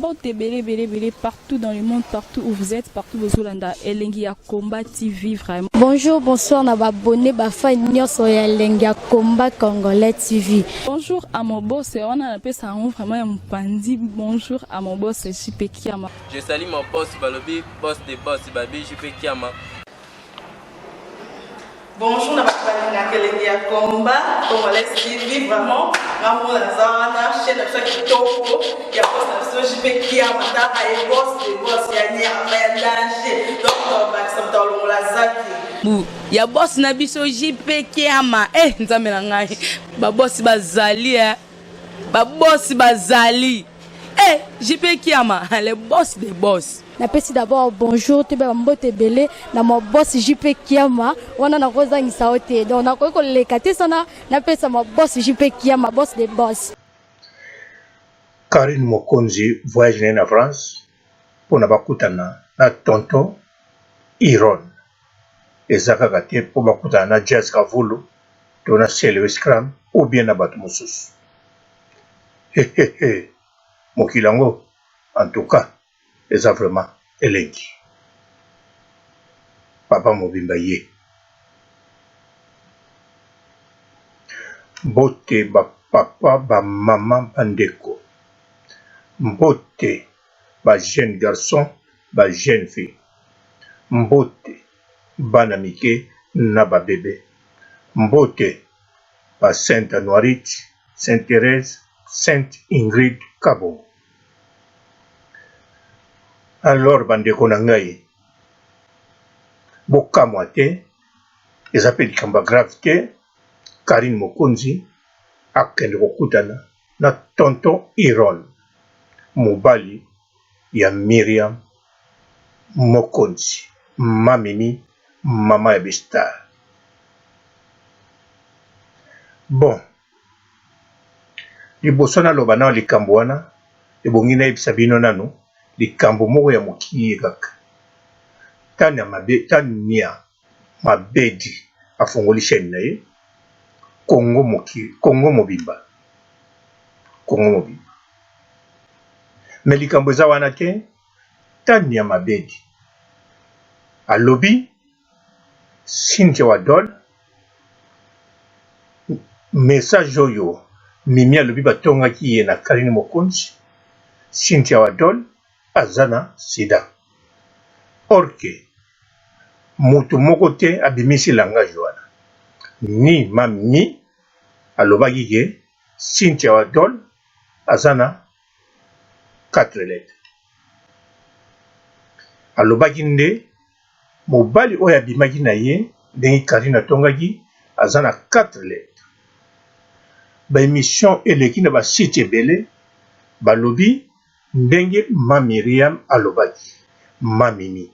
Bote belé partout dans le monde, partout où vous êtes, partout où vous êtes, Elengi Combat TV vraiment. Bonjour, bonsoir, na abonné bafa nyonso ya Elengi Combat Congolais TV. Bonjour à mon boss, on a appelé ça vraiment un pandi. Bonjour à mon boss, JP Kiama. Je salue mon boss Balobi, boss des boss Babi, JP Kiama. Bonjour, na Elengi Combat Congolais TV vraiment. Maman Lazana, chaîne de Kitoko, il y a boss de JP Kiama, et boss des boss, il y a un danger. Donc, on va s'entendre la zaki. Ya boss na biso JP Kiama nzambe na ngai ba boss bazali ba boss bazali JP Kiama le boss des boss. Napesi d'abord bonjour te ba mbote belé na mo boss JP Kiama wana na kozangisa ote donc na ko lekate sana napesa mo boss JP Kiama boss des boss. Karine Mokonzi voyage en France pour na bakutana na tonton Iron. Ezaka kate po bakutana na Jazz Kavulu to na Selwe Scrum ou bien na bato mosusu. Mokilango en tout cas eza vraiment elengi. Papa Mobimba ye. Mbote ba papa ba maman bandeko. Mbote ba jeune garçon ba jeune fille. Mbote bana mike na ba bébé. Mbote ba Sainte Anoirite, Sainte Thérèse, Sainte Ingrid Kabo. Alors bandeko na ngai bokamwa te eza pe likambo grave te. Karine Mokonzi akende kokutana na tonton Iron mobali ya Miriam Mokonzi mamimi mama ya Bistar. Bon liboso naloba na likambo wana ebongi nayebisa bino nano likambo moko ya mokili kaka tani ya mabedi afongoli chaîne na ye Congo mobimba me likambo eza wana te. Tani ya mabedi alobi Cynthia Wadol message oyo mimi alobi batongaki ye na Karine Mokonzi. Cynthia Wadol azana sida. Orke mutu moko te abimisi langage wana ni mami alobaki ke Cynthia Wadol azana 4 lettres. Alobaki nde mobali oyo abimaki na ye ndenge Karine atongaki azana 4 lettres. Ba émission eleki na ba site ebele balobi ndenge ma Miriam alobaki mamimi.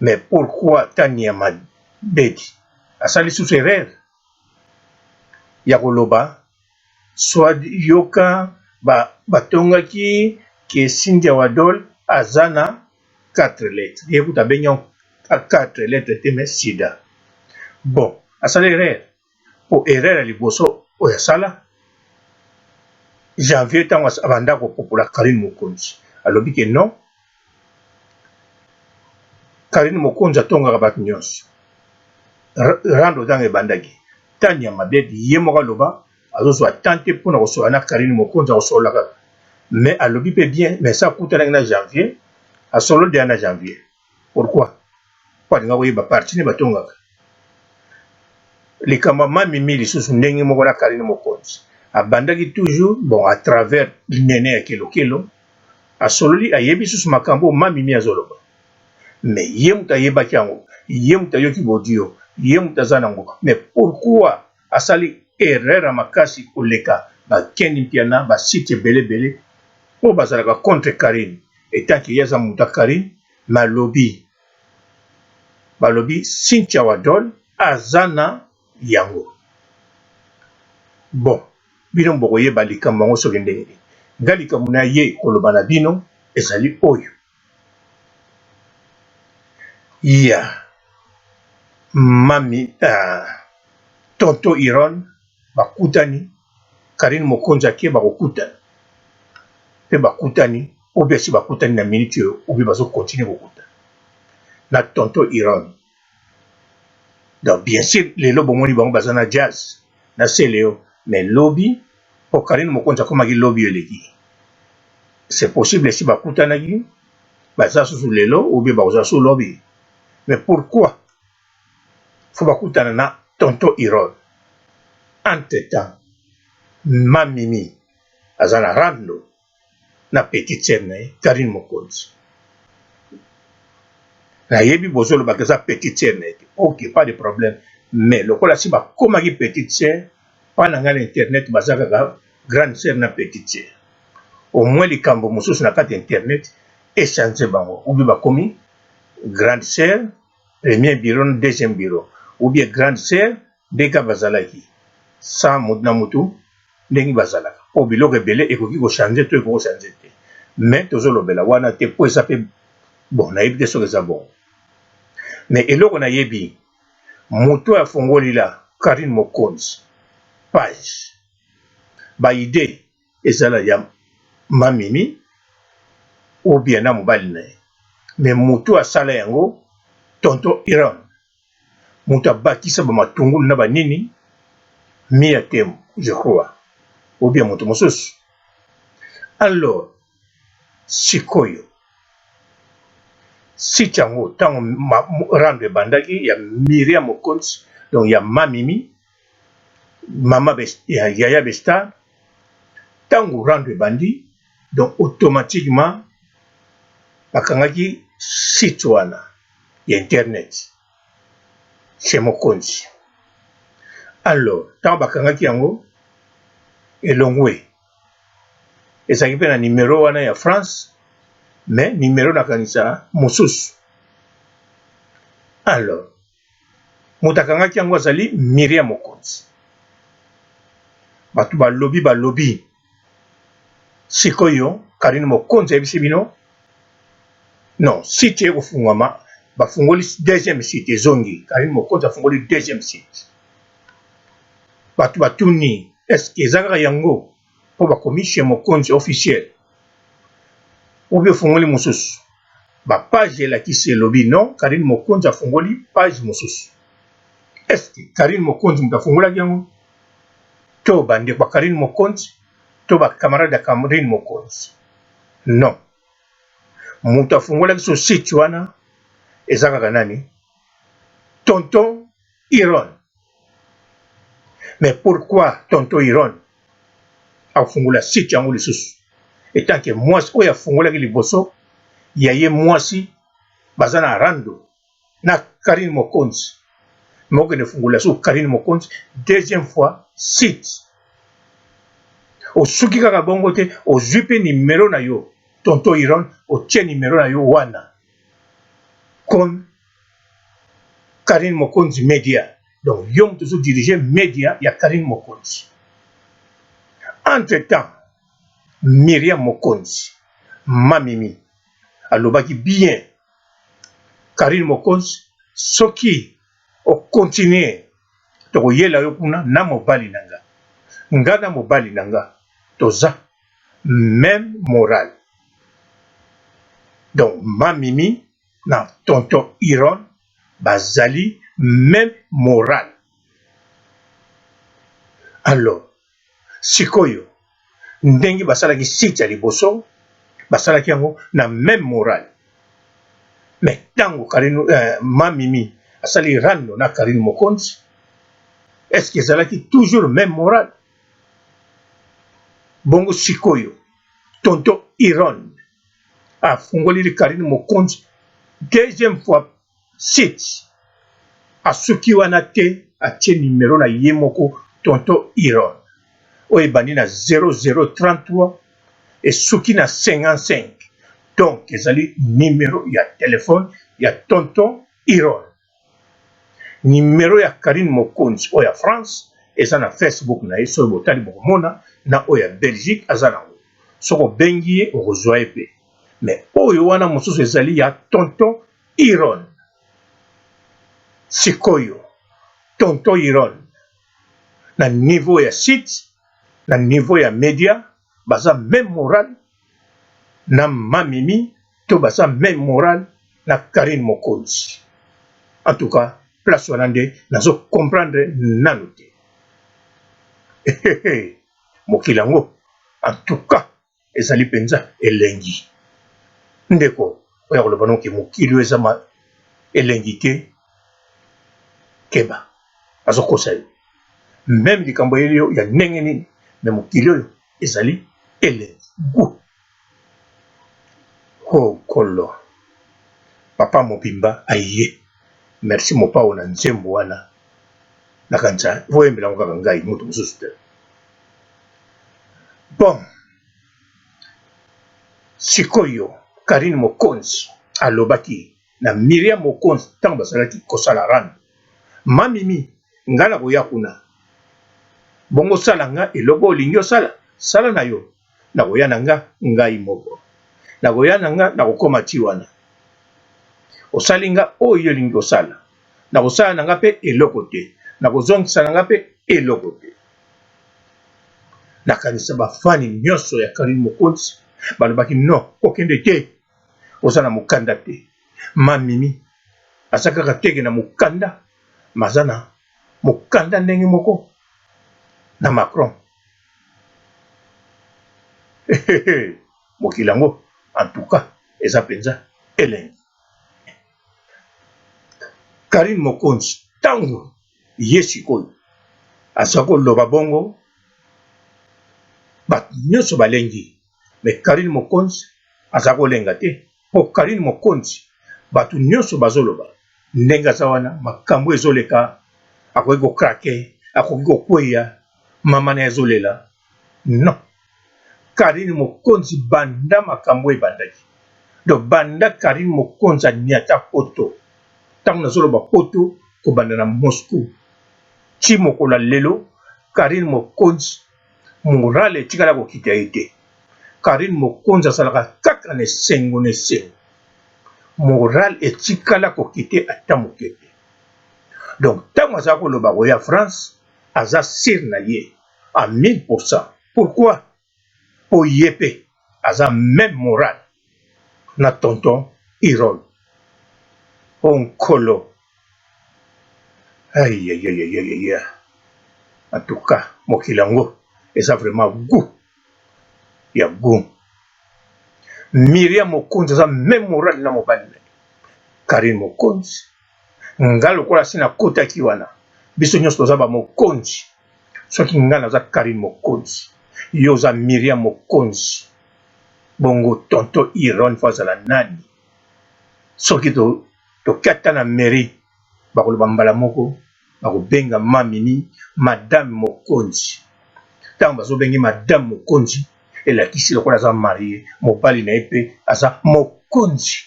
Mais pourquoi Tania Mabedi asali sous erreur ya koloba soit yoka batongaki ke Cynthia Wadol azana 4 lettres. Yekuta benyon 4 lettres te mais sida. Bon asali erreur po erreur liboso oya sala janvier tango abanda ko popola Karine Mokonzi alobi ke non Karine Mokonzi atongaka bato nyonso rando ntango ebandaki tani ya Mabedi ye moko aloba azozwa tante mpona kosola na Karine Mokonzi akosolaka mais alobi pe bien mais sa kutanaki na janvier asolo deya na janvier. Pourquoi po alinga koyeba parti ne batongaka likambo mamimi lisusu ndenge moko na Karine Mokonzi abandaki toujours bon à travers nene ya kelokelo asololi ayebi susu makambo mamimi azoloba mais ye mutu ayebaki yango ye mutu ayoki bodio ye mutu aza nango mais pourquoi asali erreur ya makasi koleka bakendi mpiana basite ebelebele oyo bazalaka contre Karine etanke ye aza mutu ya Karine balobi Cynthia Wadol aza na yango. Bon bino bokoyeba likambo yango soki ndenge nga likambo na ye koloba na bino ezali oyo ya mami tonton Iron bakutani Karine Mokonzi ake bakokutana pe bakutani ou bien si bakutani na minute ou bien bazo continuer kokuta na tonton Iran. Donc bien sûr les lobby bomoni bango bazana jazz na seleo mais lobby pour Karine Mokonzi comme qui lobby eleki. C'est possible si bakutana gi baza sous lelo ou bien baza sous lobby. Mais pourquoi faut bakutana na tonton Iran? Entre-temps Mamimi azana rando na petite sœur na Karine Mokonzi. Na yebi bozolo bakaza petite sœur na ok pas de problème mais le kola si ba komaki petite sœur pas na ngala internet bazaka grande sœur na petite sœur. Au moins les kambo mosusu na kati internet échanger bango ou bien bakomi grande sœur premier bureau deuxième bureau ou bien grande sœur deka bazalaki sans modna mutu ndenge bazalaka po biloko ebele ekoki kochanger to ekoki kochanger te mais tozolobela wana te po eza pe bon nayebi te soki eza bon mais eloko nayebi moto afongoli la Karine Mokonzi page baide ezala ya Mamimi ou bien na mobali na ye mais moto asala yango tonton Iran moto abakisa bamatungulu na banini mia temo je crois ou bien moto mosusu. Alors sikoyo si tango tango rendre bandaki ya Myriam Mokonzi donc ya Mamimi mama ya Yaya Besta tango rendre bandi donc automatiquement bakangaki site wana ya internet chez Mokonzi. Alors tango bakangaki yango elongwe ezaki mpe na numéro wana ya France mais numéro nakanisa mosusu. Alors moto akangaki yango azali Myriam Mokonzi. Bato balobi sikoyo Karine Mokonzi ayebisi bino non site ekofungwama bafungoli deuxième site ezongi Karine Mokonzi afungoli deuxième site. Bato batuni est-ce que ezalaka yango po bakomi chez Mokonzi officiel ou bien fungoli mosusu bapage elakisi elobi non Karine Mokonzi afungoli page mosusu. Est-ce que Karine Mokonzi moto afungolaki yango to bandeko ba Karine Mokonzi to bacamarade ya Karine Mokonzi? Non, moto afungolaki so site wana eza kaka nani tonton Iran. Mais pourquoi tonton Iran afungola site yango lisusu etant que mwasi oyo afungolaki liboso ya ye mwasi baza na rando na Karine Mokonzi moko ne fungola so Karine Mokonzi deuxième fois site osuki kaka bongo te ozwi mpe numéro na yo tonton Iran otie numéro na yo wana comme Karine Mokonzi Media. Donc yo moto ozo diriger média ya Karine Mokonzi. Entre-temps Myriam Mokonzi Mamimi alobaki bien Karine Mokonzi soki o continuer to yela yo kuna na mobali nanga ngana mobali nanga toza même morale. Donc Mamimi na tonton Iran bazali même morale. Alors sikoyo ndenge basalaki site ya liboso basalaki yango na même morale. Mais tango Karine Mamimi asali rando na Karine Mokonzi est-ce que ezalaki toujours même morale? Bongo sikoyo tonton Iran afungoli Karine Mokonzi deuxième fois site asuki wana te atie numéro na ye moko tonton Iran oyo ebandi na 0033 esuki na 55. Donc ezali numéro ya téléphone ya tonton Iran. Numéro ya Karine Mokonzi oyo ya France eza na Facebook na ye soki botali bokomona na oyo ya Belgique aza nango soki obengi ye okozwa ye pe. Mais oyo wana mosusu ezali ya tonton Iran. Sikoyo tonton Iran na niveau ya site na niveau ya média baza même morale na mamimi to basa même moral na Karine Mokonzi. En tout cas, place wanande nazo comprendre nanu te. Mokilango, en tout cas, ezali penza elengi. Ndeko, oya koloba noki mokili ezama elengi te keba. Azo kosa yo. Même likambo elio ya ndenge nini, mais mokili oyo ezali elengi. Oh kolo. Papa Mobimba aye. Merci mopa ona nzembo wana. Nakanza, voyembela ngaka ngai mutu mususu te. Bon. Sikoyo, Karine Mokonzi alobaki na Miriam Mokonzi tango basalaki kosala rano. Mamimi ngana koya kuna. Bongo sala nga eloko olingi osala, sala na yo. Na koya na nga ngai moko. Na koya na nga na kokoma ti wana. Osali nga oyo olingi osala. Na kosala na nga pe eloko te. Na kozongisa na nga pe eloko te. Nakanisa bafani nyonso ya Karine Mokonzi balobaki non, okende te. Osala mukanda te. Mamimi asakaka teke na mukanda. Mazana mukanda ndenge moko na Macron. Mokilango, en tout cas, eza penza elengi. Karine Mokonzi tango yesikoyo asako loba bongo bat nyonso balengi. Mais Karine Mokonzi asako lenga te. Po Karine Mokonzi batu nyonso bazoloba ndenge aza wana makambo ezoleka akoki kokrake akoki kokweya mama na ezolela. Non. Karine Mokonzi banda makambo ebandaki. Do banda Karine Mokonzi aniata poto. Tango nazoloba poto kobanda na Moscou. Ti mokola lelo Karine Mokonzi morale etikala kokita ye te. Karine Mokonzi asalaka kaka na esengo na esengo. Moral etikala kokite ata moke te. Donc tango aza koloba koya France aza sir na ye à 1000%. Pourquoi? Po yepe aza même moral na tonton Irol. Onkolo. Aïe aïe aïe aïe aïe aïe. En tout cas, mokilango eza vraiment goût. Ya goût. Miriam Mokonzi aza même moral na mobali. Karine Mokonzi ngalo kola sina kota ki wana. Biso nyonso toza ba Mokonzi. Soki ngana za Karine Mokonzi. Yo za Miriam Mokonzi. Bongo tonto Iron fazala nani. Soki to kata na mairie bakoloba mbala moko bakobenga mamini madame Mokonzi. Tango bazobengi madame Mokonzi elakisi lokola aza marié mobali na ye pe aza Mokonzi.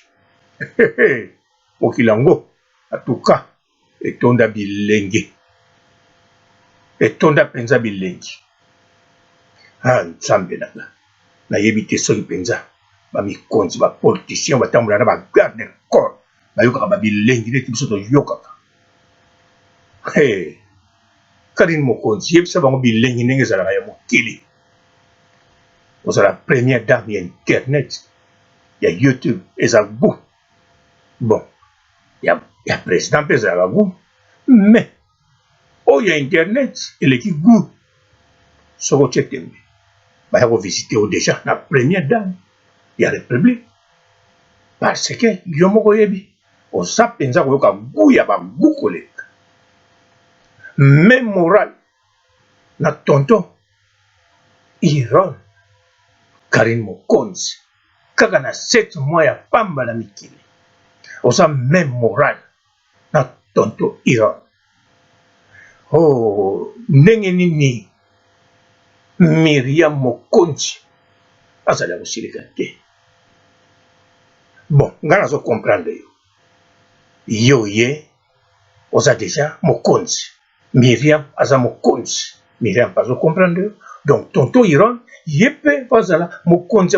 Mokilango en tout cas etonda bilenge. Etonda penza bilengi. Ah nzambe nanga. Nayebi te soki penza ba mikonzi ba politicien batambola na ba garde corps bayokaka ba bilengi neti biso toyokaka. Karine Mokonzi yebisa bango bilengi ndenge ezalaka ya mokili. Ozala première dame ya internet ya YouTube eza goût. Bon, ya président mpe ezalaka goût, mais oyo ya internet eleki goût. Soko tie tembe baya kovisite o déjà na première dame ya république parce que yo moko yebi oza penza koyoka goût ya bagoût koleka. Même moral na tonton Iron Karine Mokonzi kaka na 7 mois ya pamba na mikili. Oza même moral na tonton Iron. Oh, ndenge nini Miriam Mokonzi azali kosilika te. Bon, nga nazo comprendre yo. Yo ye oza déjà Mokonzi. Miriam aza Mokonzi. Miriam pas comprendre yo. Donc tonton Iron yepe fazala Mokonzi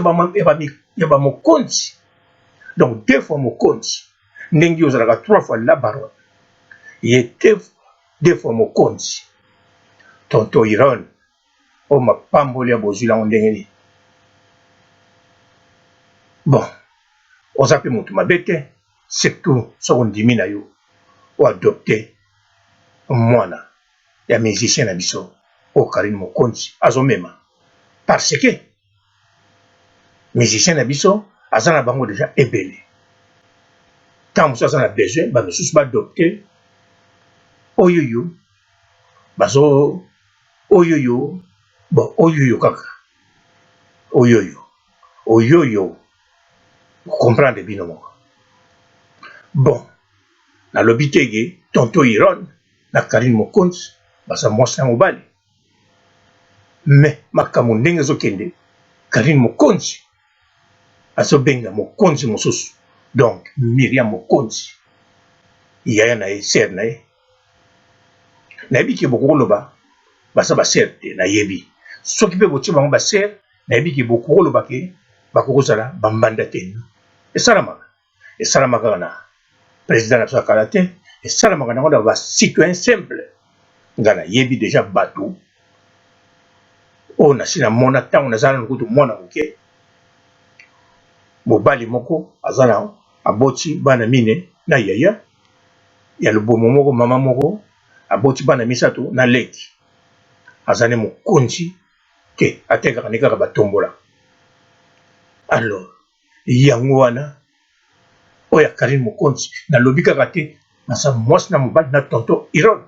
ya ba Mokonzi. Donc 2 fois Mokonzi. Ndenge ozalaka 3 fois la baronne. Ye 2 fois Mokonzi. Tonton Iron o mapamboli ya bozwi lango ndenge ni. Bon, oza pe mutu mabe te, surtout soko ndimi na yo oadopte mwana ya musicien na biso o Karine Mokonzi azomema, parce que musicien na biso aza na bango déjà ebele. Tant mosusu aza na besoin bamisusu baadopte oyoyo bazo oyoyo bon oyoyo kaka oyoyo comprendre bino moko. Bon, nalobi tege tonto Iron na Karine Mokonzi baza mwasi na mobali, mais makambo ndenge ezokende Karine Mokonzi azobenga mokonzi mosusu, donc Miriam Mokonzi yaya na ye ser na ye. Nayebi ke bokoloba baza baser te, nayebi soki mpe botie bango baser, nayebi ke bokoloba ke bakozala bambanda te. Esalamaka na président na biso ya kala te, esalamaka nango na bacitoyen simple. Nga nayebi deja bato oyo nasi namona ntango nazala na kutu mwana moke, mobali moko aza na aboti bana mine na yaya ya lubomo moko, mama moko aboti bana misato na leki, aza ne mokonzi te, atekaka ne kaka batombola. Alors yango wana oyo ya Karine Mokonzi nalobi kaka te naza mwasi na mobali na tonto Iron.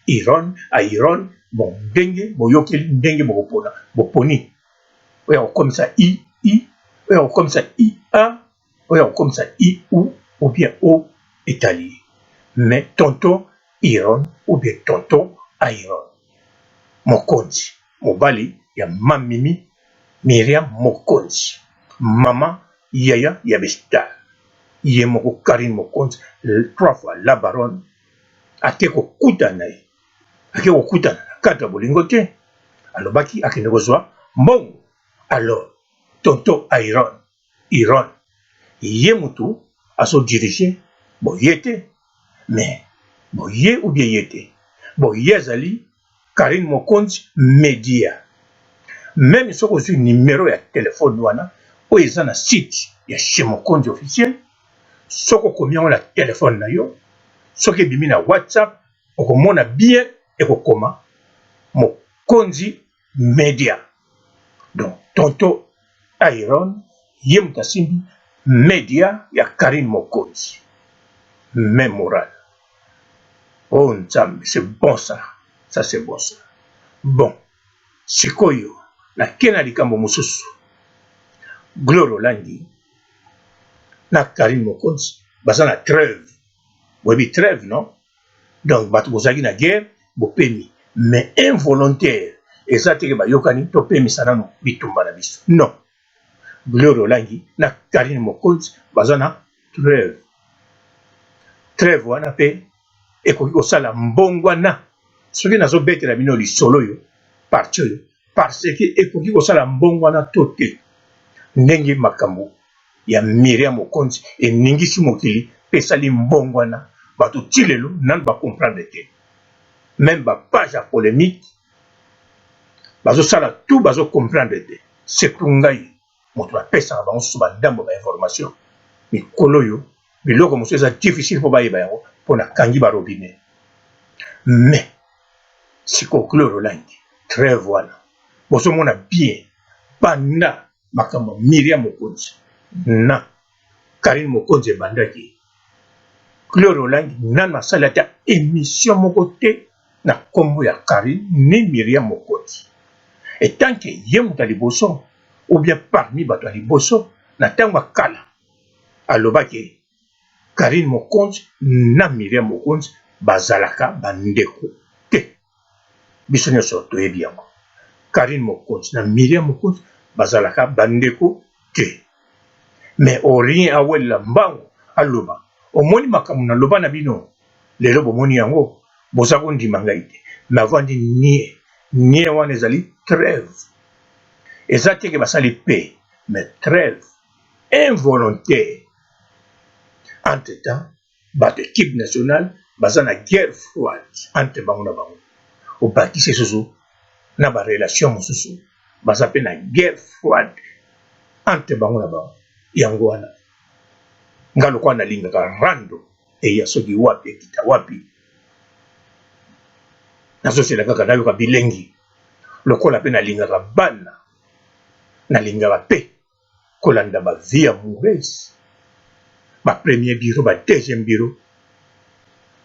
Iron bon ndenge boyokeli ndenge bokopona boponi oyo akokomisa i oyo akokomisa ia oyo akokomisa iu ou bien o etali, mais tonto Iron ou bien tonto Iron Mokonzi mobali ya mamimi Miriam Mokonzi, mama yaya ya bestar ye moko Karine Mokonzi 3 fois la baronne ake kokutana na ye, ake kokutana na kati ya bolingo te, alobaki akende kozwa mbongo. Alors tonto Iron ye mutu azodirige boye te, mais boye ou bien ye te, boye azali Karine Mokonzi Media. Même soki ozwi numéro ya telefone wana oyo eza na site ya chez Mokonzi officiel, soki okomi yango na telefone na yo, soki ebimi na WhatsApp okomona bien ekokoma Mokonzi Media. Donc tonto Iron ye mutu asimbi media ya Karine Mokonzi, même moral. Oh Nzambe, c'est bon ça c'est bon ça. Bon, sikoyo na kena likambo mosusu, Gloire Olangi na Karine Mokonzi baza na trêve. Webi trêve non? Donc bato bozaki na guerre bopemi, mais involontaire eza teke bayokani topemisa nano bitumba na biso. Non, Gloire Olangi na Karine Mokonzi baza na trêve. Trêve wana pe ekoki kosala mbongwana soki nazobetela bino lisolo yo parti oyo, parce que ekoki kosala mbongwana to te ndenge makambo ya Miriam Mokonzi eningisi mokili pe esali mbongwana bato ti lelo nanu bacomprendre te. Même bapage ya polémique bazosala tout bazocomprendre te. Surtout ngai moto bapesaka bango susu bandambo bainformation mikolo oyo biloko mosusu eza difficile mpo bayeba yango mpo na kangi barobine. Mais siko Gloire Olangi trêve wana bozomona bien banda makambo Miriam Mokonzi na Karine Mokonzi ebandaki, Gloire Olangi nanu asali ata émission moko te na kombo ya Karine ni Miriam Mokonzi. Et tant que ye mutu ya liboso ou bien parmi bato ya liboso na ntango ya kala alobaki Karine Mokonzi na Miriam Mokonzi bazalaka bandeko te. Biso nyonso toyebi yango Karine Mokonzi na Miriam Mokonzi bazalaka bandeko te. Mais orien awelela mbango aloba omoni makambo na loba na bino lelo bomoni yango boza kondima ngai te, mais avandi nie wana ezali trêve. Eza teke basali paix, mais trêve involontaire. Entre temps bato équipe nationale baza na guerre froide entre bango na bango, obakisi susu na barelation mosusu baza mpe na guerre froide entre bango na bango yango wana nga lokwa nalingaka rando eya soki wapi ekita wapi nazosela kaka nayoka bilengi lokola mpe nalingaka bana nalingaka mpe kolanda bavie amoureuse bapremier bureau badeuxième bureau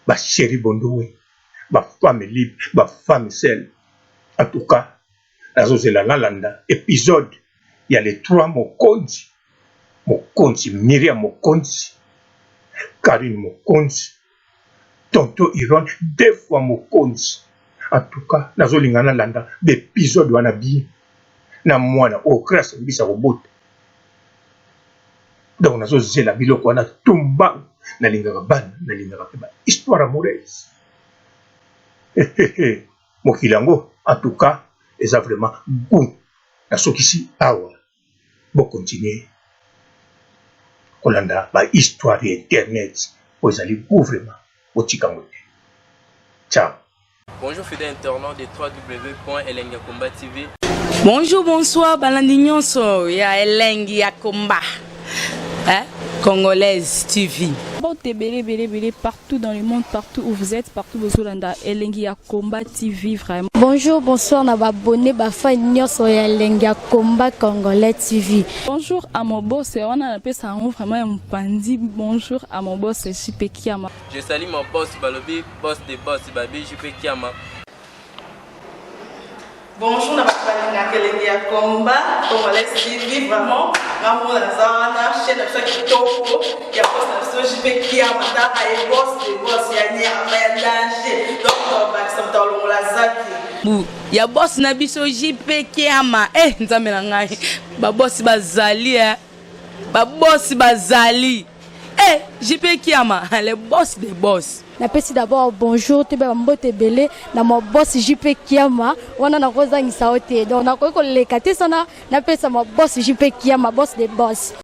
basheri bondowe bafemme libre bafemme seule. En tout cas nazosela nalanda épisode ya les 3 mokonzi Miriam mokonzi, Karine mokonzi, tonto Iron 2 fois mokonzi. En tout cas nazolinga nalanda d'épisode wana bien na mwana o grâce bisa kobota. Donc nazozela biloko wana tumba nalingaka bana nalingaka pe histoire amoureuse. Mokili yango en tout cas eza vraiment goût na soki si awa bo continuer kolanda ba histoire ya internet po ezali goût vraiment botika ngote. Ciao. Bonjour fidèles internautes de www.elengiakomba TV. Bonjour, bonsoir, balandi nyonso ya Elengi ya Komba. Congolaise TV. Bon, belé partout dans le monde, partout où vous êtes, partout où vous êtes, Elengi ya Komba TV vraiment. Bonjour, bonsoir, na abonné ba fan nyonso ya Elengi ya Komba Congolais TV. Bonjour à mon boss, on a appelé ça vraiment un pandi. Bonjour à mon boss, JP Kiama. Je salue mon boss Balobi, boss des boss, Babi JP Kiama. Bonjour, na balinga Elengi ya Komba Congolais TV vraiment ngamu na zana chaîne ça kitoko ya boss na JP Kiama ta ay boss de boss ya nya ya danger donc ba ça tolo la zaki Bu ya boss na biso JP Kiama nzambe na ngai ba boss bazali ba boss bazali JP Kiama le boss des boss. Napesi d'abord bonjour te ba mbote belé na mo boss JP Kiama wana na kozangisa ote donc na ko lekate sana napesa mo boss JP Kiama boss des boss.